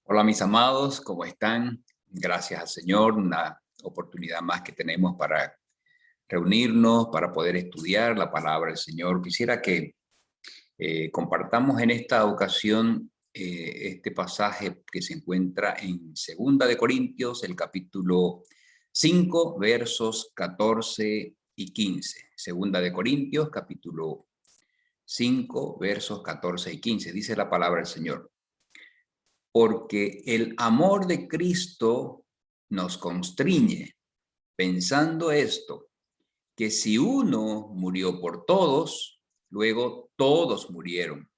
Hola mis amados, ¿cómo están? Gracias al Señor, una oportunidad más que tenemos para reunirnos, para poder estudiar la palabra del Señor. Quisiera que compartamos en esta ocasión este pasaje que se encuentra en Segunda de Corintios, el capítulo 5, versos 14 y 15. Segunda de Corintios, capítulo 5, versos 14 y 15. Dice la palabra del Señor: porque el amor de Cristo nos constriñe, pensando esto, que si uno murió por todos, luego todos murieron,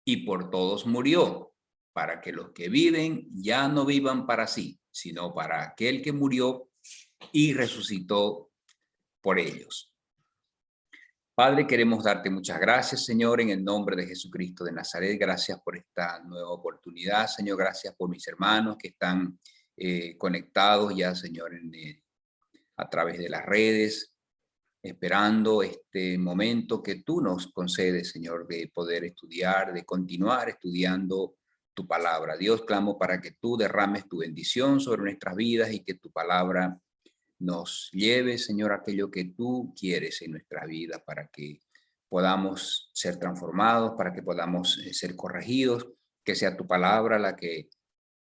y por todos murió, para que los que viven ya no vivan para sí, sino para aquel que murió y resucitó por ellos. Padre, queremos darte muchas gracias, Señor, en el nombre de Jesucristo de Nazaret. Gracias por esta nueva oportunidad, Señor. Gracias por mis hermanos que están conectados ya, Señor, a través de las redes, esperando este momento que tú nos concedes, Señor, de poder estudiar, de continuar estudiando tu palabra. Dios, clamo para que tú derrames tu bendición sobre nuestras vidas y que tu palabra nos lleve, Señor, aquello que tú quieres en nuestra vida para que podamos ser transformados, para que podamos ser corregidos, que sea tu palabra la que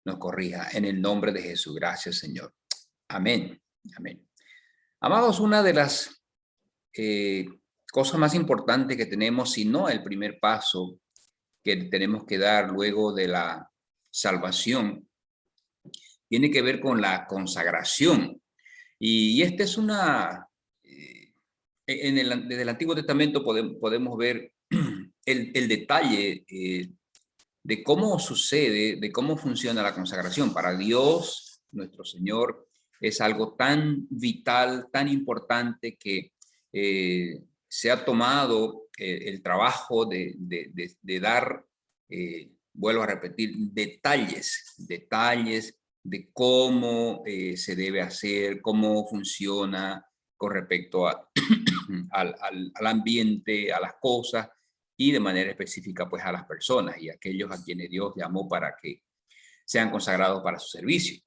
nos corrija. En el nombre de Jesús, gracias, Señor. Amén. Amén. Amados, una de las eh, cosas más importantes que tenemos, si no el primer paso que tenemos que dar luego de la salvación, tiene que ver con la consagración. Y esta es una, desde el Antiguo Testamento podemos ver el detalle de cómo sucede, de cómo funciona la consagración. Para Dios, nuestro Señor, es algo tan vital, tan importante que se ha tomado el trabajo de dar, vuelvo a repetir, detalles de cómo se debe hacer, cómo funciona con respecto al ambiente, a las cosas y de manera específica pues a las personas y a aquellos a quienes Dios llamó para que sean consagrados para su servicio.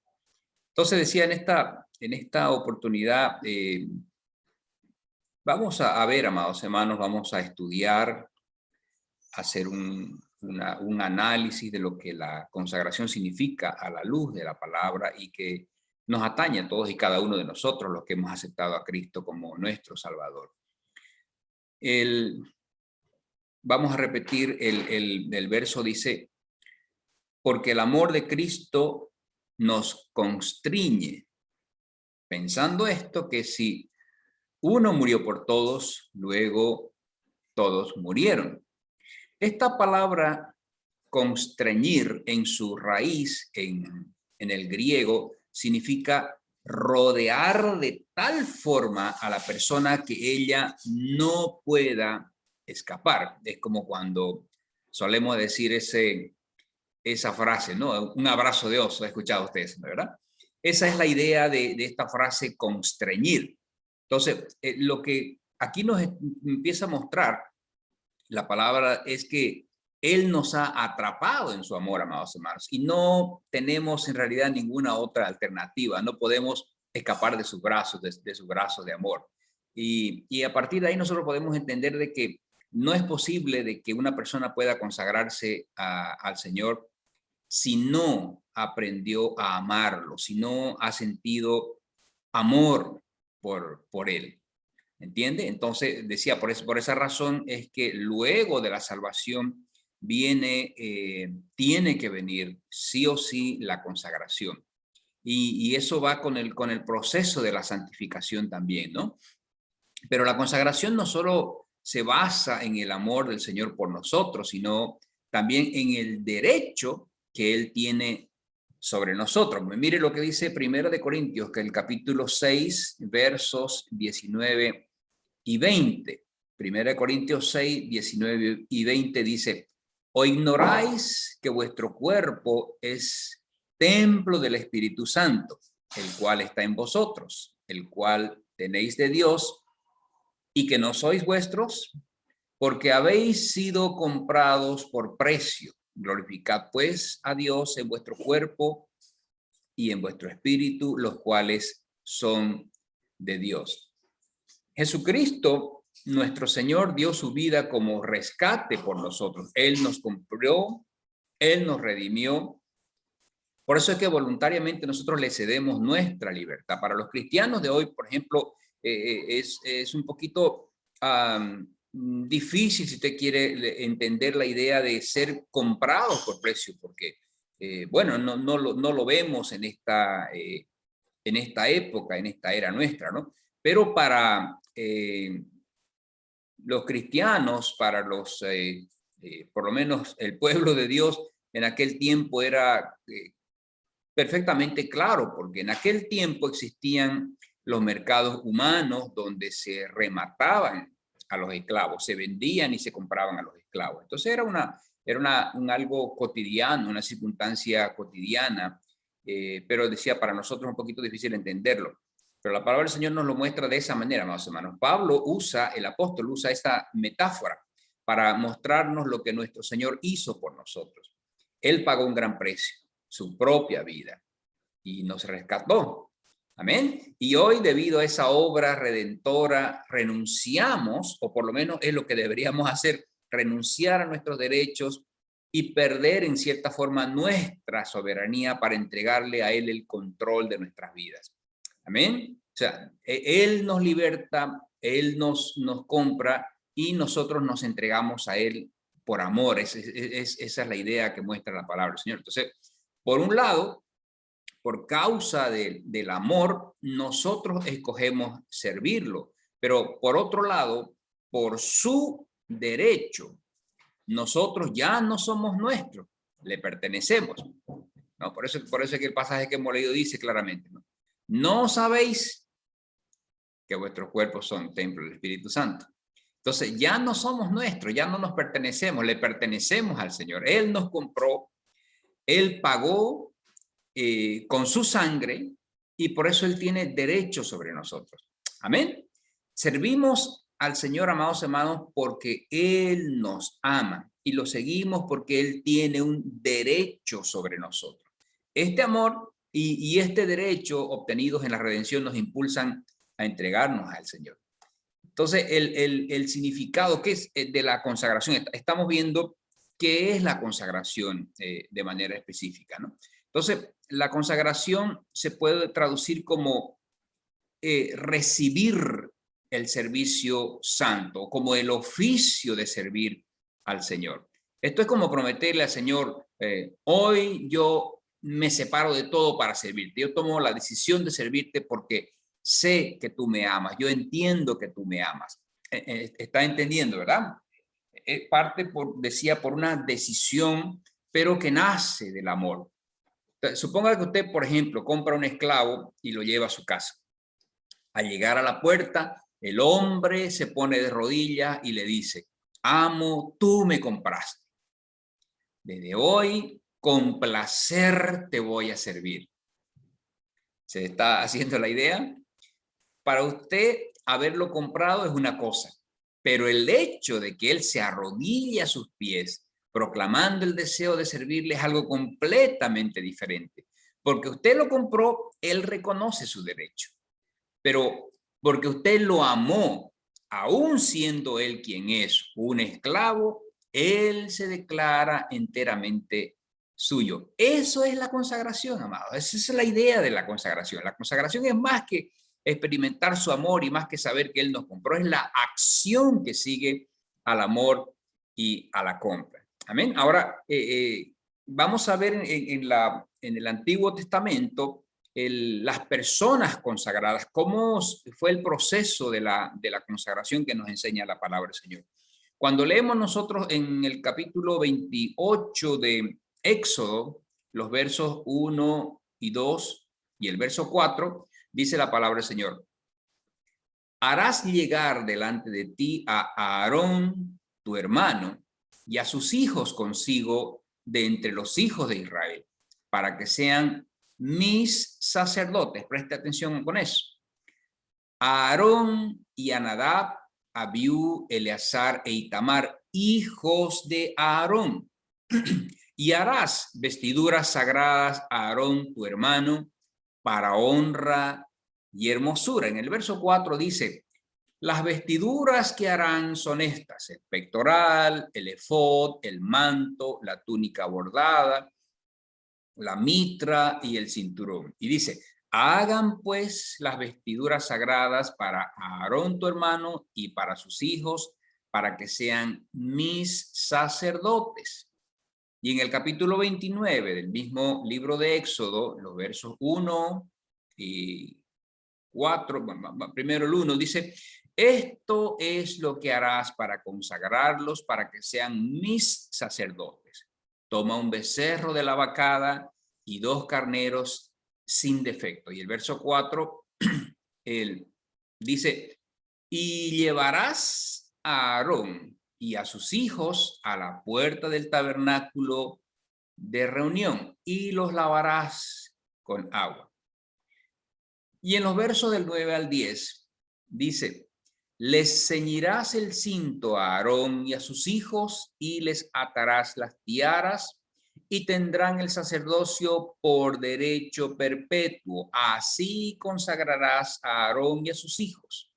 Entonces decía en esta oportunidad, vamos a ver, amados hermanos, vamos a estudiar, hacer un análisis de lo que la consagración significa a la luz de la palabra y que nos atañe a todos y cada uno de nosotros los que hemos aceptado a Cristo como nuestro Salvador. Vamos a repetir el verso, dice: porque el amor de Cristo nos constriñe, pensando esto, que si uno murió por todos, luego todos murieron. Esta palabra constreñir en su raíz en el griego significa rodear de tal forma a la persona que ella no pueda escapar. Es como cuando solemos decir esa frase, ¿no? Un abrazo de oso, he escuchado ustedes, ¿verdad? Esa es la idea de esta frase constreñir. Entonces, lo que aquí nos empieza a mostrar la palabra es que Él nos ha atrapado en su amor, amados hermanos, y no tenemos en realidad ninguna otra alternativa, no podemos escapar de sus brazos, de sus brazos de amor. Y a partir de ahí nosotros podemos entender de que no es posible de que una persona pueda consagrarse al Señor si no aprendió a amarlo, si no ha sentido amor por Él. ¿Entiende? Entonces, decía, por esa razón es que luego de la salvación tiene que venir sí o sí la consagración. Y eso va con el proceso de la santificación también, ¿no? Pero la consagración no solo se basa en el amor del Señor por nosotros, sino también en el derecho que Él tiene sobre nosotros. Mire lo que dice Primera de Corintios, que el capítulo 6, versos 19 y 20. Primera de Corintios 6, 19 y 20 dice: ¿o ignoráis que vuestro cuerpo es templo del Espíritu Santo, el cual está en vosotros, el cual tenéis de Dios, y que no sois vuestros? Porque habéis sido comprados por precio. glorificad pues a Dios en vuestro cuerpo y en vuestro espíritu, los cuales son de Dios. Jesucristo, nuestro Señor, dio su vida como rescate por nosotros. Él nos compró, Él nos redimió. Por eso es que voluntariamente nosotros le cedemos nuestra libertad. Para los cristianos de hoy, por ejemplo, es un poquito difícil, si usted quiere entender la idea de ser comprados por precio, porque, bueno, no lo vemos en esta época, en esta era nuestra, ¿no? Pero para los cristianos, para por lo menos el pueblo de Dios, en aquel tiempo era perfectamente claro, porque en aquel tiempo existían los mercados humanos donde se remataban a los esclavos, se vendían y se compraban a los esclavos. Entonces era un algo cotidiano, una circunstancia cotidiana, pero decía, para nosotros un poquito difícil entenderlo. Pero la palabra del Señor nos lo muestra de esa manera, amados hermanos. El apóstol usa esta metáfora para mostrarnos lo que nuestro Señor hizo por nosotros. Él pagó un gran precio, su propia vida, y nos rescató. Amén. Y hoy, debido a esa obra redentora, renunciamos, o por lo menos es lo que deberíamos hacer, renunciar a nuestros derechos y perder en cierta forma nuestra soberanía para entregarle a Él el control de nuestras vidas. Amén. O sea, Él nos liberta, Él nos compra y nosotros nos entregamos a Él por amor. Esa es la idea que muestra la palabra del Señor. Entonces, por un lado, por causa del amor, nosotros escogemos servirlo. Pero por otro lado, por su derecho, nosotros ya no somos nuestros, le pertenecemos. ¿No? Por eso es que el pasaje que hemos leído dice claramente, ¿no sabéis que vuestros cuerpos son templo del Espíritu Santo? Entonces ya no somos nuestros, ya no nos pertenecemos, le pertenecemos al Señor. Él nos compró, Él pagó con su sangre y por eso Él tiene derecho sobre nosotros. Amén. Servimos al Señor, amados hermanos, porque Él nos ama y lo seguimos porque Él tiene un derecho sobre nosotros. Este amor y este derecho obtenidos en la redención nos impulsan a entregarnos al Señor. Entonces, el significado que es de la consagración, estamos viendo qué es la consagración de manera específica, ¿no? Entonces, la consagración se puede traducir como recibir el servicio santo, como el oficio de servir al Señor. Esto es como prometerle al Señor, hoy yo me separo de todo para servirte. Yo tomo la decisión de servirte porque sé que tú me amas, yo entiendo que tú me amas. ¿Está entendiendo, verdad? Parte, decía, por una decisión, pero que nace del amor. Suponga que usted, por ejemplo, compra un esclavo y lo lleva a su casa. Al llegar a la puerta, el hombre se pone de rodillas y le dice, amo, tú me compraste. Desde hoy, con placer te voy a servir. ¿Se está haciendo la idea? Para usted, haberlo comprado es una cosa, pero el hecho de que él se arrodille a sus pies, proclamando el deseo de servirle, es algo completamente diferente. Porque usted lo compró, él reconoce su derecho. Pero porque usted lo amó, aún siendo él quien es un esclavo, él se declara enteramente suyo. Eso es la consagración, amados. Esa es la idea de la consagración. La consagración es más que experimentar su amor y más que saber que Él nos compró, es la acción que sigue al amor y a la compra. Amén. Ahora, vamos a ver en el Antiguo Testamento las personas consagradas, cómo fue el proceso de la consagración que nos enseña la palabra del Señor. Cuando leemos nosotros en el capítulo 28 de Éxodo, los versos 1 y 2 y el verso 4, dice la palabra del Señor. Harás llegar delante de ti a Aarón, tu hermano, y a sus hijos consigo de entre los hijos de Israel, para que sean mis sacerdotes. Preste atención con eso. A Aarón y a Nadab, Abiú, Eleazar e Itamar, hijos de Aarón. Y harás vestiduras sagradas a Aarón tu hermano para honra y hermosura. En el verso 4 dice, las vestiduras que harán son estas: el pectoral, el efod, el manto, la túnica bordada, la mitra y el cinturón. Y dice, hagan pues las vestiduras sagradas para Aarón tu hermano y para sus hijos, para que sean mis sacerdotes. Y en el capítulo 29 del mismo libro de Éxodo, los versos 1 y 4, primero el 1, dice, esto es lo que harás para consagrarlos, para que sean mis sacerdotes. Toma un becerro de la vacada y 2 carneros sin defecto. Y el verso 4, él dice, y llevarás a Aarón y a sus hijos a la puerta del tabernáculo de reunión y los lavarás con agua. Y en los versos del 9 al 10 dice, les ceñirás el cinto a Aarón y a sus hijos y les atarás las tiaras y tendrán el sacerdocio por derecho perpetuo. Así consagrarás a Aarón y a sus hijos.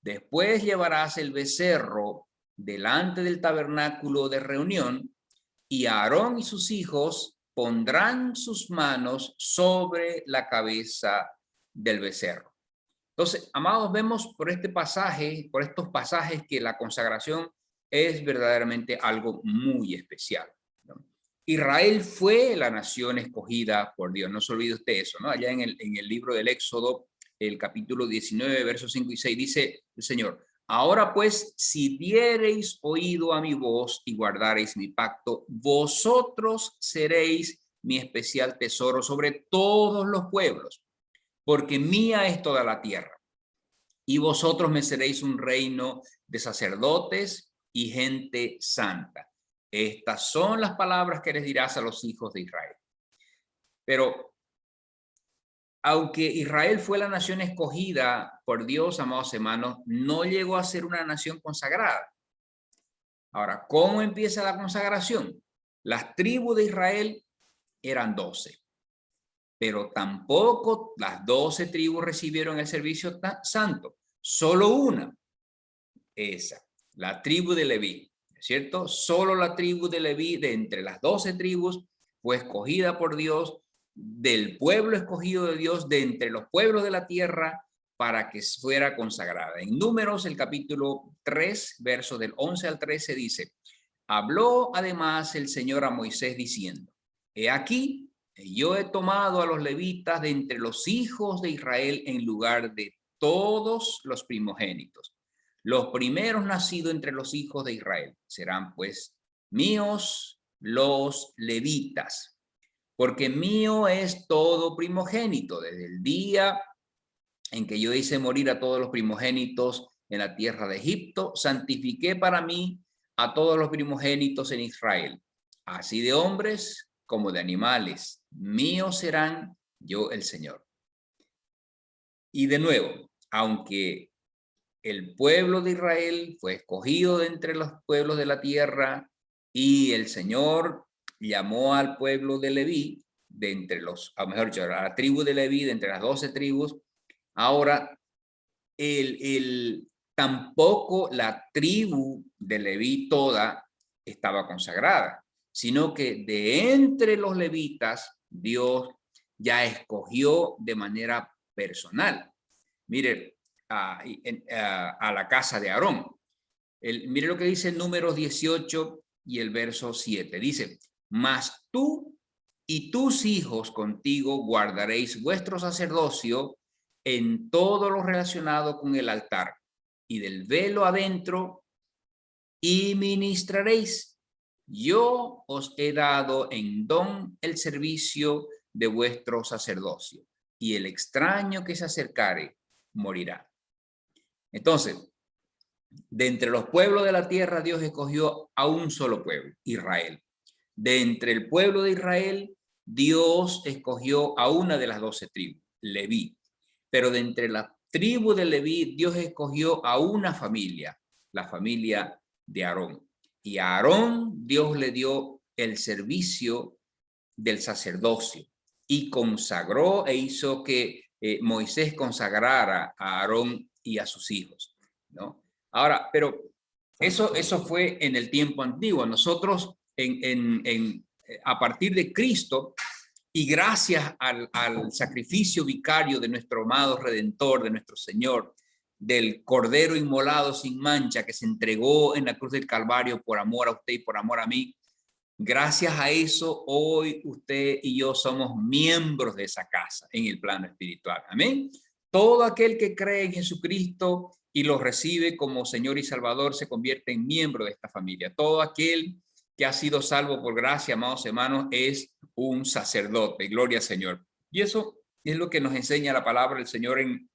Después llevarás el becerro delante del tabernáculo de reunión y Aarón y sus hijos pondrán sus manos sobre la cabeza del becerro. Entonces, amados, vemos por este pasaje, por estos pasajes, que la consagración es verdaderamente algo muy especial, ¿no? Israel fue la nación escogida por Dios, no se olvide usted eso, ¿no? Allá en el libro del Éxodo, el capítulo 19, versos 5 y 6, dice el Señor, ahora pues, si diereis oído a mi voz y guardareis mi pacto, vosotros seréis mi especial tesoro sobre todos los pueblos, porque mía es toda la tierra. Y vosotros me seréis un reino de sacerdotes y gente santa. Estas son las palabras que les dirás a los hijos de Israel. Pero aunque Israel fue la nación escogida por Dios, amados hermanos, no llegó a ser una nación consagrada. Ahora, ¿cómo empieza la consagración? Las tribus de Israel eran 12, pero tampoco las 12 tribus recibieron el servicio santo. Solo una, esa, la tribu de Leví, ¿cierto? Solo la tribu de Leví, de entre las 12 tribus, fue escogida por Dios, del pueblo escogido de Dios, de entre los pueblos de la tierra, para que fuera consagrada. En Números, el capítulo 3, versos del 11 al 13, dice, habló además el Señor a Moisés diciendo, he aquí, yo he tomado a los levitas de entre los hijos de Israel en lugar de todos los primogénitos. Los primeros nacidos entre los hijos de Israel serán pues míos los levitas, porque mío es todo primogénito. Desde el día en que yo hice morir a todos los primogénitos en la tierra de Egipto, santifiqué para mí a todos los primogénitos en Israel, así de hombres como de animales. Míos serán, yo el Señor. Y de nuevo, aunque el pueblo de Israel fue escogido de entre los pueblos de la tierra y el Señor llamó al pueblo de Leví, de entre los, o mejor dicho, a la tribu de Leví, de entre las 12 tribus, ahora tampoco la tribu de Leví toda estaba consagrada, sino que de entre los levitas Dios ya escogió de manera personal. Mire, a la casa de Aarón. Mire lo que dice el Números 18 y el verso 7. Dice, mas tú y tus hijos contigo guardaréis vuestro sacerdocio en todo lo relacionado con el altar y del velo adentro y ministraréis. Yo os he dado en don el servicio de vuestro sacerdocio y el extraño que se acercare morirá. Entonces, de entre los pueblos de la tierra, Dios escogió a un solo pueblo, Israel. De entre el pueblo de Israel, Dios escogió a una de las 12 tribus, Leví. Pero de entre la tribu de Leví, Dios escogió a una familia, la familia de Aarón. Y a Aarón Dios le dio el servicio del sacerdocio y consagró e hizo que Moisés consagrara a Aarón y a sus hijos, ¿no? Ahora, pero eso fue en el tiempo antiguo. Nosotros a partir de Cristo y gracias al sacrificio vicario de nuestro amado Redentor, de nuestro Señor, del Cordero inmolado sin mancha que se entregó en la cruz del Calvario por amor a usted y por amor a mí, gracias a eso hoy usted y yo somos miembros de esa casa en el plano espiritual. Amén. Todo aquel que cree en Jesucristo y lo recibe como Señor y Salvador se convierte en miembro de esta familia. Todo aquel que ha sido salvo por gracia, amados hermanos, es un sacerdote. Gloria al Señor. Y eso es lo que nos enseña la palabra del Señor en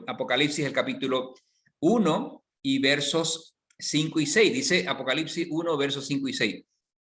Apocalipsis, el capítulo 1 y versos 5 y 6. Dice Apocalipsis 1, versos 5 y 6.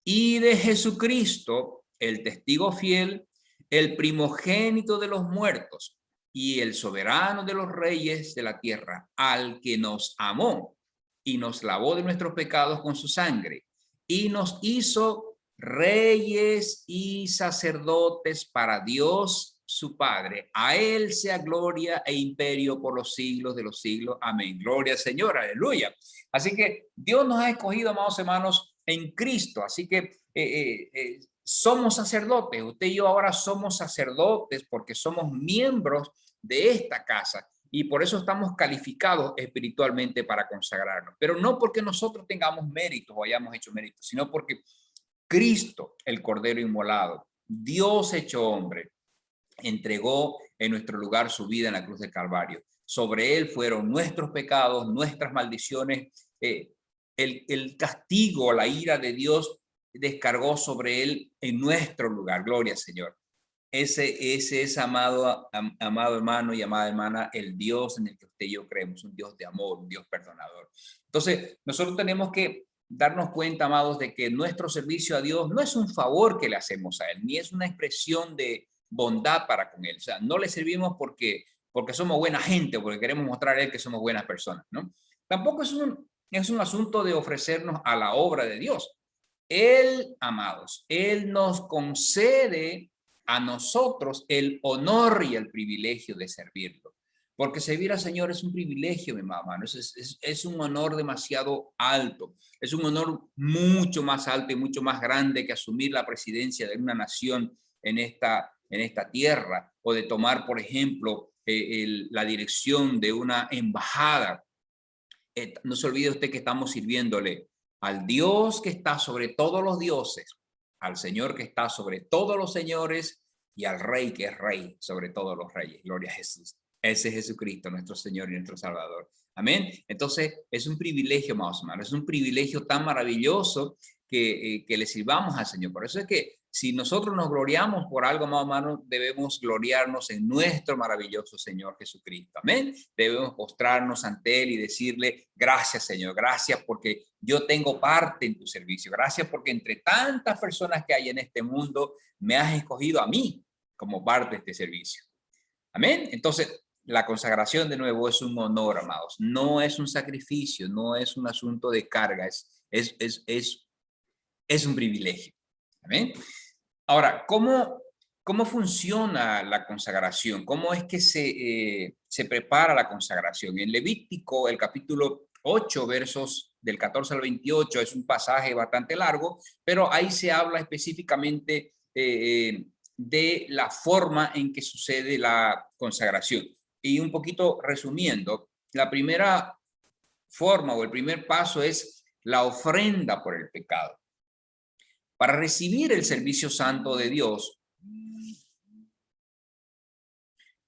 Y de Jesucristo, el testigo fiel, el primogénito de los muertos y el soberano de los reyes de la tierra, al que nos amó y nos lavó de nuestros pecados con su sangre y nos hizo reyes y sacerdotes para Dios su Padre. A él sea gloria e imperio por los siglos de los siglos. Amén. Gloria al Señor. Aleluya. Así que Dios nos ha escogido, amados hermanos, en Cristo. Así que somos sacerdotes. Usted y yo ahora somos sacerdotes porque somos miembros de esta casa. Y por eso estamos calificados espiritualmente para consagrarnos. Pero no porque nosotros tengamos méritos o hayamos hecho méritos, sino porque Cristo, el Cordero inmolado, Dios hecho hombre, entregó en nuestro lugar su vida en la cruz del Calvario. Sobre él fueron nuestros pecados, nuestras maldiciones. El castigo, la ira de Dios descargó sobre él en nuestro lugar. Gloria al Señor. Ese es, amado hermano y amada hermana, el Dios en el que usted y yo creemos, un Dios de amor, un Dios perdonador. Entonces, nosotros tenemos que darnos cuenta, amados, de que nuestro servicio a Dios no es un favor que le hacemos a Él, ni es una expresión de bondad para con Él. O sea, no le servimos porque somos buena gente, porque queremos mostrar a Él que somos buenas personas, ¿no? Tampoco es un asunto de ofrecernos a la obra de Dios. Él, amados, Él nos concede a nosotros el honor y el privilegio de servirlo. Porque servir al Señor es un privilegio, mi mamá, ¿no? Es un honor demasiado alto, es un honor mucho más alto y mucho más grande que asumir la presidencia de una nación en esta tierra o de tomar, por ejemplo, la dirección de una embajada. No se olvide usted que estamos sirviéndole al Dios que está sobre todos los dioses, al Señor que está sobre todos los señores y al Rey que es Rey sobre todos los reyes. Gloria a Jesús. Ese es Jesucristo, nuestro Señor y nuestro Salvador. Amén. Entonces, es un privilegio, amados hermanos, es un privilegio tan maravilloso que le sirvamos al Señor. Por eso es que si nosotros nos gloriamos por algo, amados hermanos, debemos gloriarnos en nuestro maravilloso Señor Jesucristo. Amén. Debemos postrarnos ante Él y decirle, gracias, Señor, gracias porque yo tengo parte en tu servicio. Gracias porque entre tantas personas que hay en este mundo, me has escogido a mí como parte de este servicio. Amén. Entonces, la consagración de nuevo es un honor, amados. No es un sacrificio, no es un asunto de carga, es un privilegio. Amén. Ahora, ¿cómo funciona la consagración? ¿Cómo es que se prepara la consagración? En Levítico, el capítulo 8, versos del 14 al 28, es un pasaje bastante largo, pero ahí se habla específicamente de la forma en que sucede la consagración. Y un poquito resumiendo, la primera forma o el primer paso es la ofrenda por el pecado. Para recibir el servicio santo de Dios,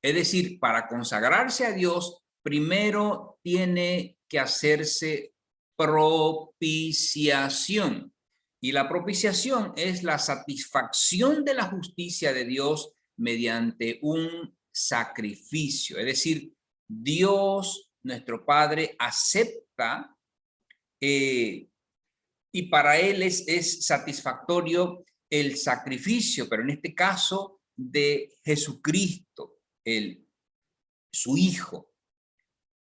es decir, para consagrarse a Dios, primero tiene que hacerse propiciación. Y la propiciación es la satisfacción de la justicia de Dios mediante un sacrificio. Es decir, Dios, nuestro Padre, acepta y para Él es satisfactorio el sacrificio, pero en este caso de Jesucristo, su Hijo,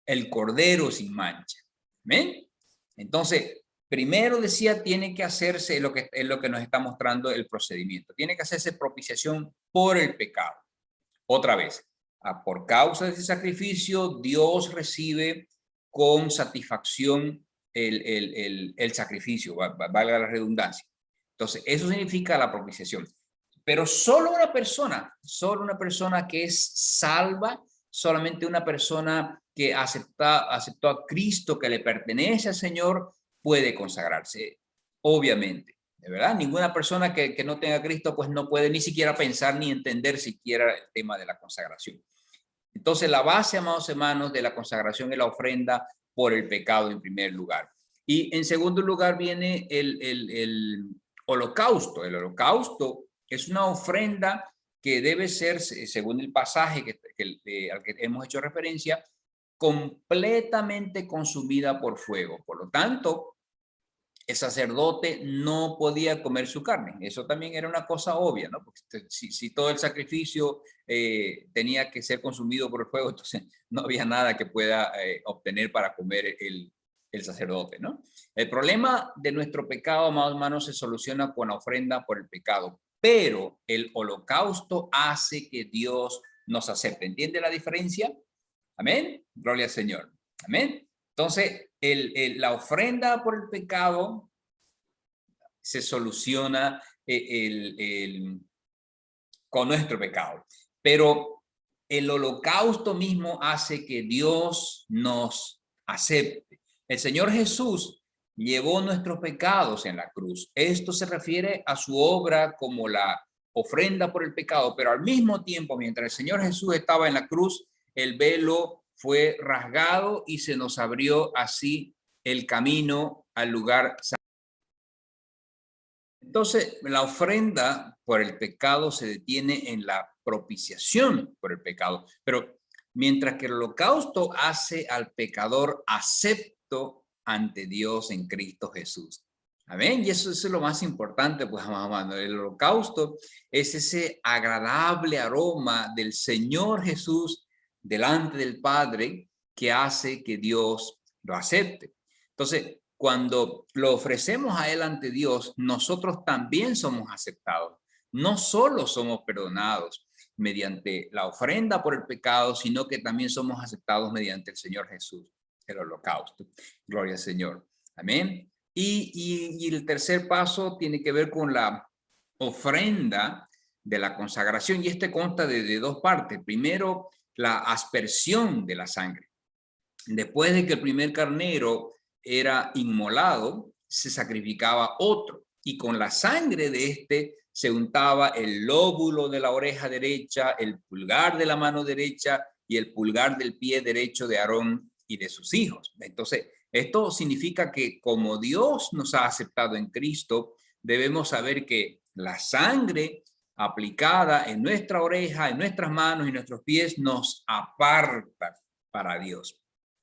el Cordero sin mancha. ¿Amén? Entonces, Primero decía, tiene que hacerse es lo que nos está mostrando el procedimiento. Tiene que hacerse propiciación por el pecado. Otra vez, por causa de ese sacrificio, Dios recibe con satisfacción el sacrificio, valga la redundancia. Entonces, eso significa la propiciación. Pero solo una persona que es salva, solamente una persona que aceptó a Cristo, que le pertenece al Señor, puede consagrarse, obviamente. De verdad, ninguna persona que no tenga a Cristo, pues no puede ni siquiera pensar ni entender siquiera el tema de la consagración. Entonces, la base, amados hermanos, de la consagración es la ofrenda por el pecado en primer lugar. Y en segundo lugar viene el holocausto. El holocausto es una ofrenda que debe ser, según el pasaje al que hemos hecho referencia, completamente consumida por fuego. Por lo tanto, el sacerdote no podía comer su carne. Eso también era una cosa obvia, ¿no? Porque si todo el sacrificio tenía que ser consumido por el fuego, entonces no había nada que pueda obtener para comer el sacerdote, ¿no? El problema de nuestro pecado, amados hermanos, se soluciona con la ofrenda por el pecado, pero el holocausto hace que Dios nos acepte. ¿Entiende la diferencia? Amén. Gloria al Señor. Amén. Entonces, la ofrenda por el pecado se soluciona con nuestro pecado. Pero el holocausto mismo hace que Dios nos acepte. El Señor Jesús llevó nuestros pecados en la cruz. Esto se refiere a su obra como la ofrenda por el pecado, pero al mismo tiempo, mientras el Señor Jesús estaba en la cruz, el velo fue rasgado y se nos abrió así el camino al lugar santo. Entonces, la ofrenda por el pecado se detiene en la propiciación por el pecado, pero mientras que el holocausto hace al pecador acepto ante Dios en Cristo Jesús. Amén. Y eso es lo más importante, pues, amados. El holocausto es ese agradable aroma del Señor Jesús delante del Padre que hace que Dios lo acepte. Entonces, cuando lo ofrecemos a Él ante Dios, nosotros también somos aceptados. No solo somos perdonados mediante la ofrenda por el pecado, sino que también somos aceptados mediante el Señor Jesús, el holocausto. Gloria al Señor. Amén. Y el tercer paso tiene que ver con la ofrenda de la consagración, y este consta de dos partes. Primero, la aspersión de la sangre. Después de que el primer carnero era inmolado, se sacrificaba otro, y con la sangre de este se untaba el lóbulo de la oreja derecha, el pulgar de la mano derecha y el pulgar del pie derecho de Aarón y de sus hijos. Entonces, esto significa que como Dios nos ha aceptado en Cristo, debemos saber que la sangre aplicada en nuestra oreja, en nuestras manos y nuestros pies nos aparta para Dios.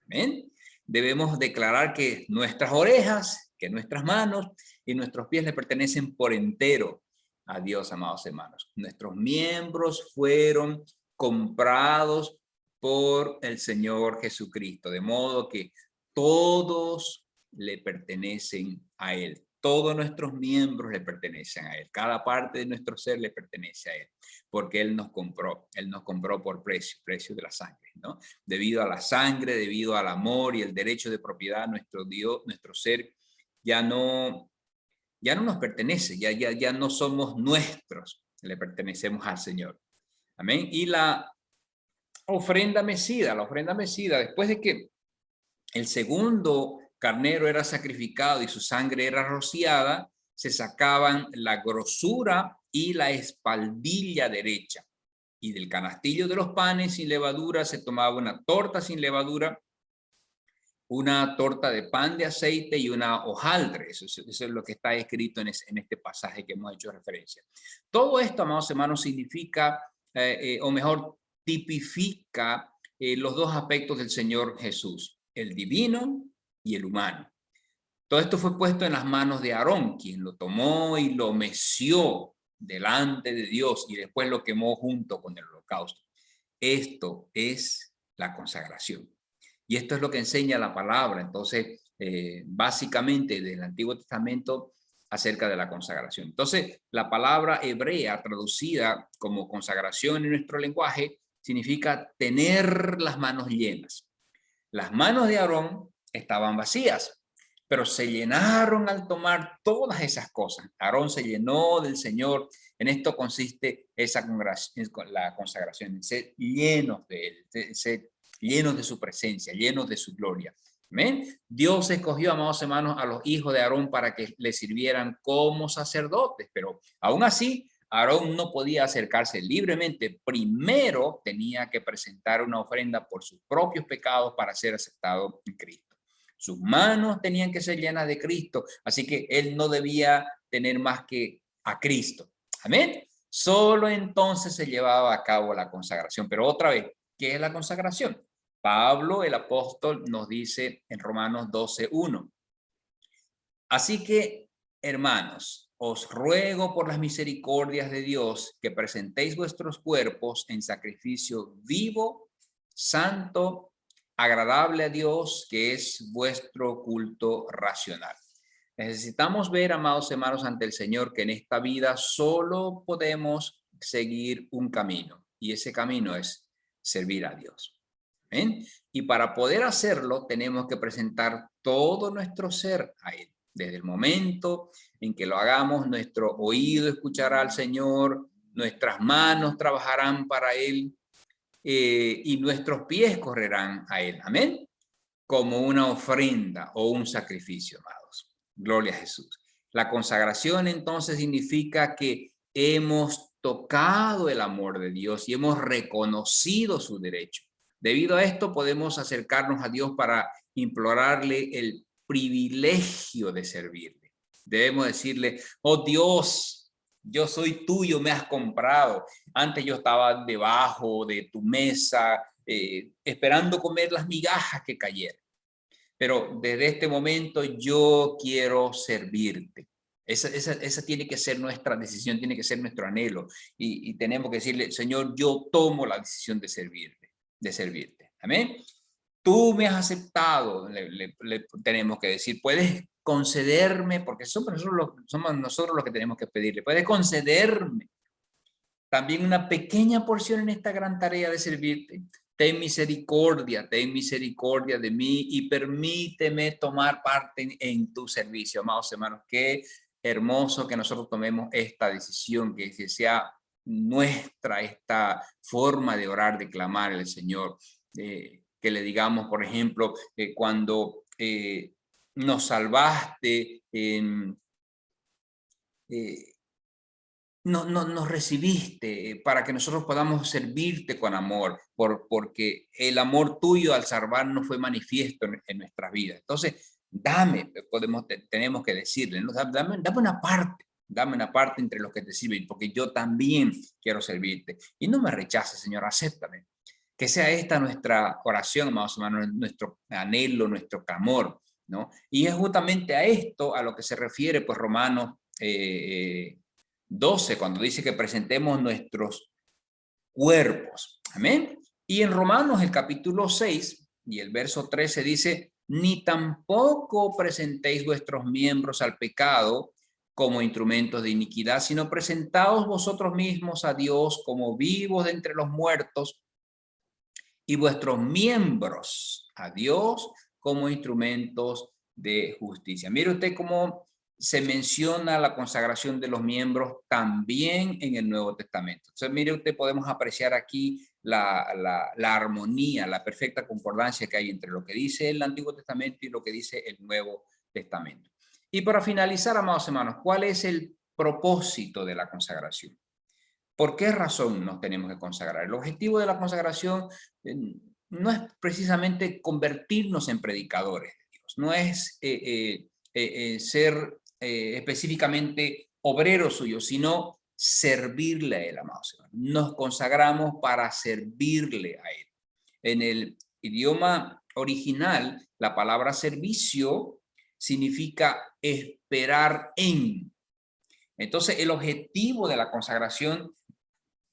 Amén. Debemos declarar que nuestras orejas, que nuestras manos y nuestros pies le pertenecen por entero a Dios, amados hermanos. Nuestros miembros fueron comprados por el Señor Jesucristo, de modo que todos le pertenecen a Él. Todos nuestros miembros le pertenecen a Él. Cada parte de nuestro ser le pertenece a Él, porque Él nos compró por precio de la sangre, ¿no? Debido a la sangre, debido al amor y el derecho de propiedad, nuestro Dios, nuestro ser ya no nos pertenece, ya no somos nuestros, le pertenecemos al Señor. Amén. Y la ofrenda mecida, después de que el segundo carnero era sacrificado y su sangre era rociada, se sacaban la grosura y la espaldilla derecha. Y del canastillo de los panes sin levadura se tomaba una torta sin levadura, una torta de pan de aceite y una hojaldre. Eso es lo que está escrito en este pasaje que hemos hecho referencia. Todo esto, amados hermanos, significa, o mejor, tipifica los dos aspectos del Señor Jesús, el divino y el humano. Todo esto fue puesto en las manos de Aarón, quien lo tomó y lo meció delante de Dios y después lo quemó junto con el holocausto. Esto es la consagración. Y esto es lo que enseña la palabra. Entonces, básicamente del Antiguo Testamento acerca de la consagración. Entonces, la palabra hebrea traducida como consagración en nuestro lenguaje significa tener las manos llenas. Las manos de Aarón estaban vacías, pero se llenaron al tomar todas esas cosas. Aarón se llenó del Señor. En esto consiste la consagración, en ser llenos de Él, ser llenos de su presencia, llenos de su gloria. ¿Amén? Dios escogió, amados hermanos, a los hijos de Aarón para que le sirvieran como sacerdotes, pero aún así, Aarón no podía acercarse libremente. Primero tenía que presentar una ofrenda por sus propios pecados para ser aceptado en Cristo. Sus manos tenían que ser llenas de Cristo, así que él no debía tener más que a Cristo. Amén. Solo entonces se llevaba a cabo la consagración. Pero otra vez, ¿qué es la consagración? Pablo, el apóstol, nos dice en Romanos 12:1. Así que, hermanos, os ruego por las misericordias de Dios que presentéis vuestros cuerpos en sacrificio vivo, santo, agradable a Dios, que es vuestro culto racional. Necesitamos ver, amados hermanos, ante el Señor que en esta vida solo podemos seguir un camino, y ese camino es servir a Dios. ¿Ven? Y para poder hacerlo tenemos que presentar todo nuestro ser a Él. Desde el momento en que lo hagamos, nuestro oído escuchará al Señor, nuestras manos trabajarán para Él y nuestros pies correrán a Él. Amén. Como una ofrenda o un sacrificio, amados. Gloria a Jesús. La consagración entonces significa que hemos tocado el amor de Dios y hemos reconocido su derecho. Debido a esto podemos acercarnos a Dios para implorarle el privilegio de servirle. Debemos decirle, oh Dios, yo soy tuyo, me has comprado. Antes yo estaba debajo de tu mesa, esperando comer las migajas que cayeran. Pero desde este momento yo quiero servirte. Esa tiene que ser nuestra decisión, tiene que ser nuestro anhelo. Y tenemos que decirle, Señor, yo tomo la decisión de servirte. Amén. Tú me has aceptado, le tenemos que decir, puedes concederme, porque somos nosotros los que tenemos que pedirle, puedes concederme también una pequeña porción en esta gran tarea de servirte. Ten misericordia de mí y permíteme tomar parte en tu servicio. Amados hermanos, qué hermoso que nosotros tomemos esta decisión, que sea nuestra esta forma de orar, de clamar al Señor. Que le digamos, por ejemplo, cuando nos salvaste, nos recibiste para que nosotros podamos servirte con amor, porque el amor tuyo al salvarnos fue manifiesto en nuestras vidas. Entonces, tenemos que decirle, ¿no? Dame una parte entre los que te sirven, porque yo también quiero servirte. Y no me rechaces, Señor, acéptame. Que sea esta nuestra oración, amados hermanos, nuestro anhelo, nuestro clamor, ¿no? Y es justamente a esto a lo que se refiere, pues, Romanos 12, cuando dice que presentemos nuestros cuerpos. Amén. Y en Romanos, el capítulo 6 y el verso 13 dice, ni tampoco presentéis vuestros miembros al pecado como instrumentos de iniquidad, sino presentaos vosotros mismos a Dios como vivos de entre los muertos y vuestros miembros a Dios como instrumentos de justicia. Mire usted cómo se menciona la consagración de los miembros también en el Nuevo Testamento. Entonces, mire usted, podemos apreciar aquí la armonía, la perfecta concordancia que hay entre lo que dice el Antiguo Testamento y lo que dice el Nuevo Testamento. Y para finalizar, amados hermanos, ¿cuál es el propósito de la consagración? ¿Por qué razón nos tenemos que consagrar? El objetivo de la consagración no es precisamente convertirnos en predicadores de Dios, no es ser específicamente obreros suyos, sino servirle a Él, amados hermanos. Nos consagramos para servirle a Él. En el idioma original, la palabra servicio significa esperar en. Entonces, el objetivo de la consagración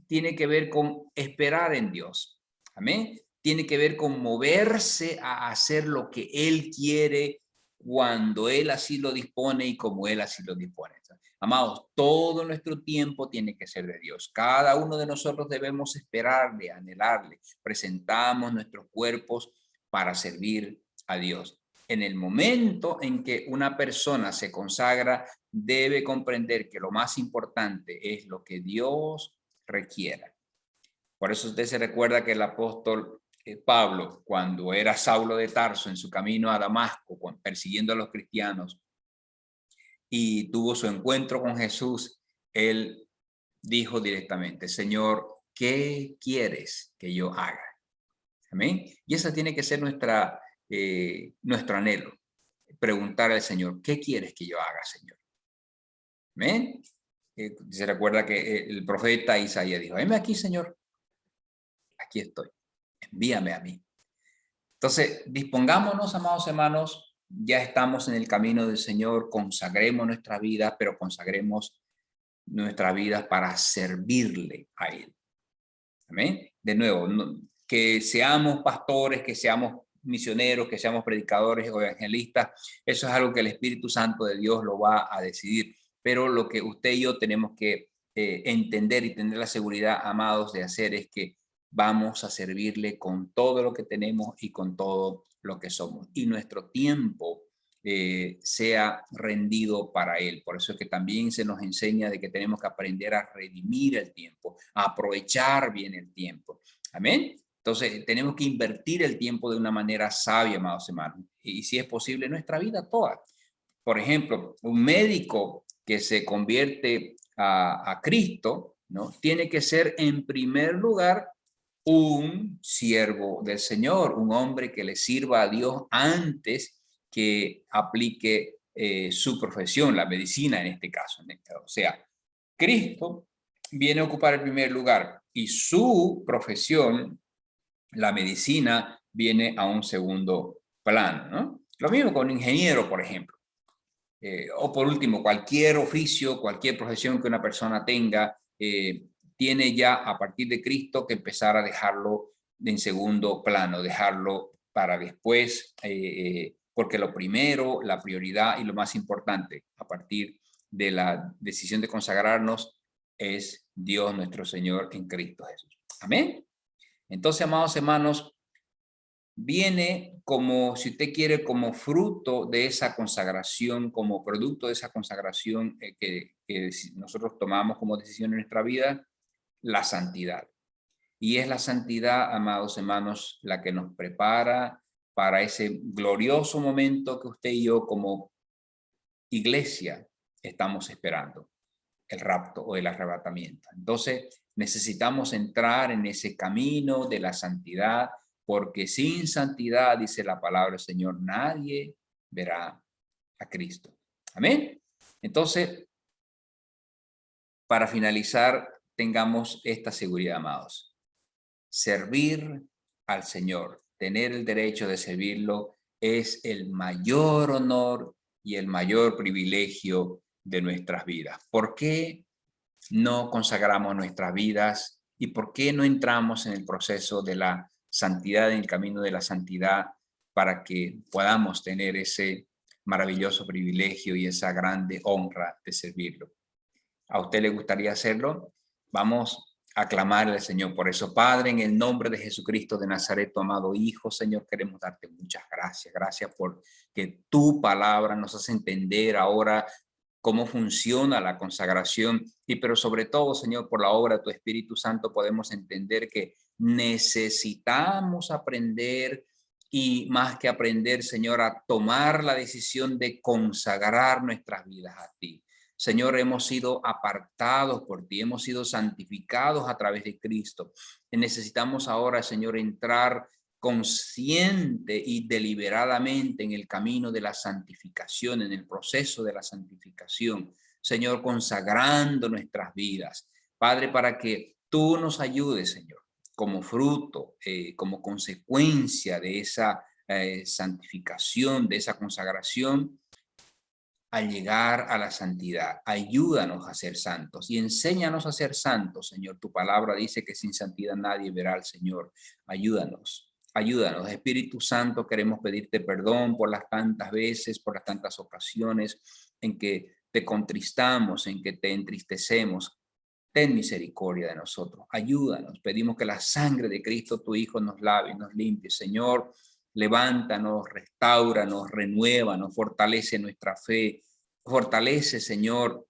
tiene que ver con esperar en Dios. Amén. Tiene que ver con moverse a hacer lo que Él quiere cuando Él así lo dispone y como Él así lo dispone. Amados, todo nuestro tiempo tiene que ser de Dios. Cada uno de nosotros debemos esperarle, anhelarle. Presentamos nuestros cuerpos para servir a Dios. En el momento en que una persona se consagra, debe comprender que lo más importante es lo que Dios requiera. Por eso usted se recuerda que el apóstol Pablo, cuando era Saulo de Tarso en su camino a Damasco, persiguiendo a los cristianos, y tuvo su encuentro con Jesús, él dijo directamente: Señor, ¿qué quieres que yo haga? Amén. Y esa tiene que ser nuestro anhelo. Preguntar al Señor: ¿qué quieres que yo haga, Señor? Amén. Se recuerda que el profeta Isaías dijo: heme aquí, Señor. Aquí estoy. Envíame a mí. Entonces, dispongámonos, amados hermanos. Ya estamos en el camino del Señor. Consagremos nuestra vida, pero consagremos nuestra vida para servirle a Él. Amén. De nuevo, que seamos pastores, que seamos misioneros, que seamos predicadores o evangelistas, eso es algo que el Espíritu Santo de Dios lo va a decidir. Pero lo que usted y yo tenemos que entender y tener la seguridad, amados, de hacer es que vamos a servirle con todo lo que tenemos y con todo lo que somos. Y nuestro tiempo sea rendido para Él. Por eso es que también se nos enseña de que tenemos que aprender a redimir el tiempo, a aprovechar bien el tiempo. Amén. Entonces, tenemos que invertir el tiempo de una manera sabia, amados hermanos. Y si es posible, nuestra vida toda. Por ejemplo, un médico que se convierte a Cristo, ¿no? Tiene que ser en primer lugar un siervo del Señor, un hombre que le sirva a Dios antes que aplique su profesión, la medicina en este caso. O sea, Cristo viene a ocupar el primer lugar y su profesión, la medicina, viene a un segundo plano, ¿no? Lo mismo con un ingeniero, por ejemplo. O por último, cualquier oficio, cualquier profesión que una persona tenga, tiene ya a partir de Cristo que empezar a dejarlo en segundo plano, dejarlo para después, porque lo primero, la prioridad y lo más importante a partir de la decisión de consagrarnos es Dios nuestro Señor en Cristo Jesús. Amén. Entonces, amados hermanos, viene como, si usted quiere, como fruto de esa consagración, como producto de esa consagración que nosotros tomamos como decisión en nuestra vida, la santidad. Y es la santidad, amados hermanos, la que nos prepara para ese glorioso momento que usted y yo como iglesia estamos esperando, el rapto o el arrebatamiento. Entonces, necesitamos entrar en ese camino de la santidad, porque sin santidad, dice la palabra del Señor, nadie verá a Cristo. Amén. Entonces, para finalizar, tengamos esta seguridad, amados. Servir al Señor, tener el derecho de servirlo, es el mayor honor y el mayor privilegio de nuestras vidas. ¿Por qué no consagramos nuestras vidas y por qué no entramos en el proceso de la santidad, en el camino de la santidad, para que podamos tener ese maravilloso privilegio y esa grande honra de servirlo? ¿A usted le gustaría hacerlo? Vamos a clamarle al Señor por eso. Padre, en el nombre de Jesucristo de Nazaret, tu amado Hijo, Señor, queremos darte muchas gracias. Gracias por que tu palabra nos hace entender ahora cómo funciona la consagración pero sobre todo, Señor, por la obra de tu Espíritu Santo podemos entender que necesitamos aprender y más que aprender, Señor, a tomar la decisión de consagrar nuestras vidas a ti. Señor, hemos sido apartados por ti, hemos sido santificados a través de Cristo. Y necesitamos ahora, Señor, entrar consciente y deliberadamente en el camino de la santificación, en el proceso de la santificación, Señor, consagrando nuestras vidas, Padre, para que tú nos ayudes, Señor, como fruto, como consecuencia de esa santificación, de esa consagración, a llegar a la santidad. Ayúdanos a ser santos y enséñanos a ser santos, Señor. Tu palabra dice que sin santidad nadie verá al Señor. Ayúdanos Ayúdanos, Espíritu Santo, queremos pedirte perdón por las tantas veces, por las tantas ocasiones en que te contristamos, en que te entristecemos. Ten misericordia de nosotros, ayúdanos. Pedimos que la sangre de Cristo, tu Hijo, nos lave y nos limpie. Señor, levántanos, restauranos, renuévanos, fortalece nuestra fe. Fortalece, Señor,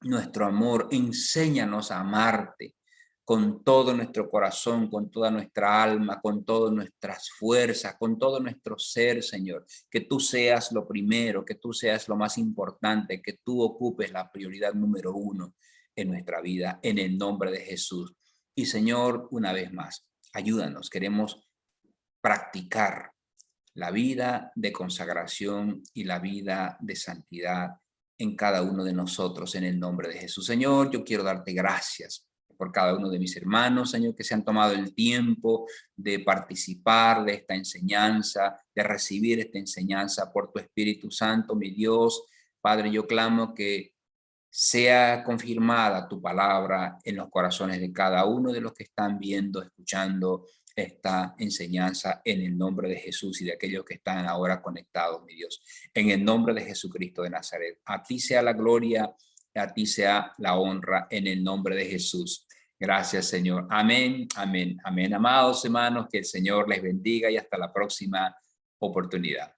nuestro amor. Enséñanos a amarte con todo nuestro corazón, con toda nuestra alma, con todas nuestras fuerzas, con todo nuestro ser, Señor. Que tú seas lo primero, que tú seas lo más importante, que tú ocupes la prioridad número uno en nuestra vida, en el nombre de Jesús. Y Señor, una vez más, ayúdanos. Queremos practicar la vida de consagración y la vida de santidad en cada uno de nosotros en el nombre de Jesús. Señor, yo quiero darte gracias por cada uno de mis hermanos, Señor, que se han tomado el tiempo de participar de esta enseñanza, de recibir esta enseñanza por tu Espíritu Santo, mi Dios. Padre, yo clamo que sea confirmada tu palabra en los corazones de cada uno de los que están viendo, escuchando esta enseñanza en el nombre de Jesús y de aquellos que están ahora conectados, mi Dios. En el nombre de Jesucristo de Nazaret. A ti sea la gloria, a ti sea la honra en el nombre de Jesús. Gracias, Señor. Amén, amén, amén. Amados hermanos, que el Señor les bendiga y hasta la próxima oportunidad.